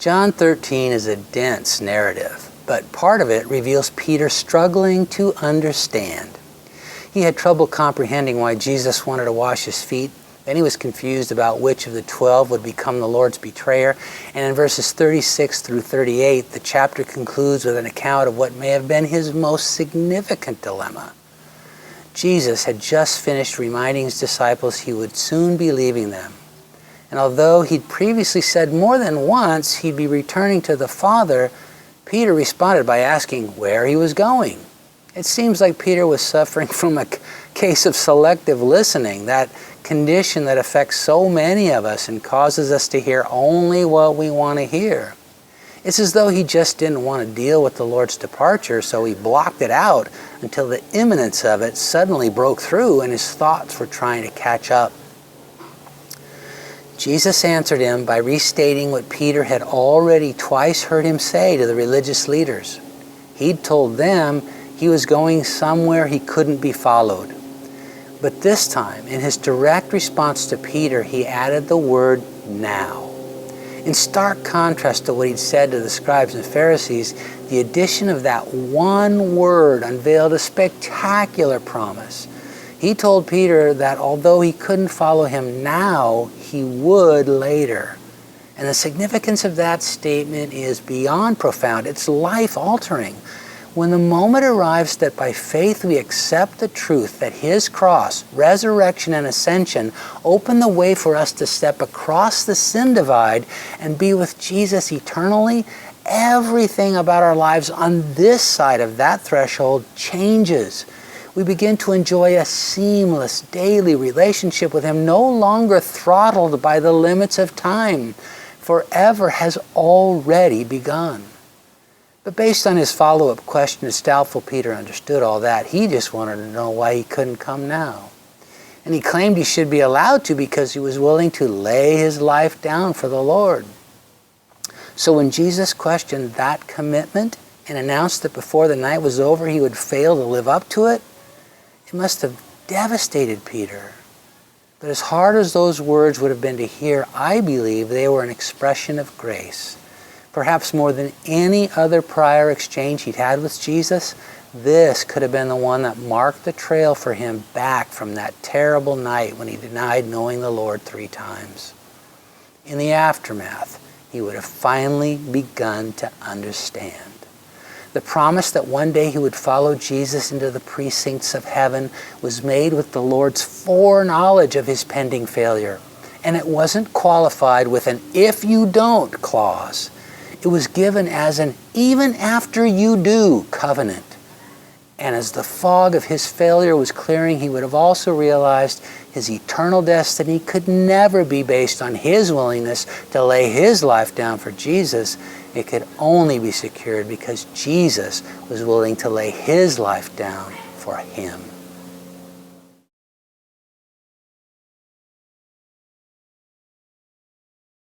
John 13 is a dense narrative, but part of it reveals Peter struggling to understand. He had trouble comprehending why Jesus wanted to wash his feet. Then he was confused about which of the 12 would become the Lord's betrayer. And in verses 36 through 38, the chapter concludes with an account of what may have been his most significant dilemma. Jesus had just finished reminding his disciples he would soon be leaving them. And although he'd previously said more than once he'd be returning to the Father, Peter responded by asking where he was going. It seems like Peter was suffering from a case of selective listening, that condition that affects so many of us and causes us to hear only what we want to hear. It's as though he just didn't want to deal with the Lord's departure, so he blocked it out until the imminence of it suddenly broke through and his thoughts were trying to catch up. Jesus answered him by restating what Peter had already twice heard him say to the religious leaders. He'd told them he was going somewhere he couldn't be followed. But this time, in his direct response to Peter, he added the word now. In stark contrast to what he'd said to the scribes and Pharisees, the addition of that one word unveiled a spectacular promise. He told Peter that although he couldn't follow him now, he would later. And the significance of that statement is beyond profound. It's life-altering. When the moment arrives that by faith we accept the truth that his cross, resurrection, and ascension open the way for us to step across the sin divide and be with Jesus eternally, everything about our lives on this side of that threshold changes. We begin to enjoy a seamless daily relationship with him, no longer throttled by the limits of time. Forever has already begun. But based on his follow-up question, it's doubtful Peter understood all that. He just wanted to know why he couldn't come now. And he claimed he should be allowed to because he was willing to lay his life down for the Lord. So when Jesus questioned that commitment and announced that before the night was over he would fail to live up to it, it must have devastated Peter. But as hard as those words would have been to hear, I believe they were an expression of grace. Perhaps more than any other prior exchange he'd had with Jesus, this could have been the one that marked the trail for him back from that terrible night when he denied knowing the Lord 3 times. In the aftermath, he would have finally begun to understand. The promise that one day he would follow Jesus into the precincts of heaven was made with the Lord's foreknowledge of his pending failure. And it wasn't qualified with an "if you don't" clause. It was given as an "even after you do" covenant. And as the fog of his failure was clearing, he would have also realized his eternal destiny could never be based on his willingness to lay his life down for Jesus. It could only be secured because Jesus was willing to lay his life down for him.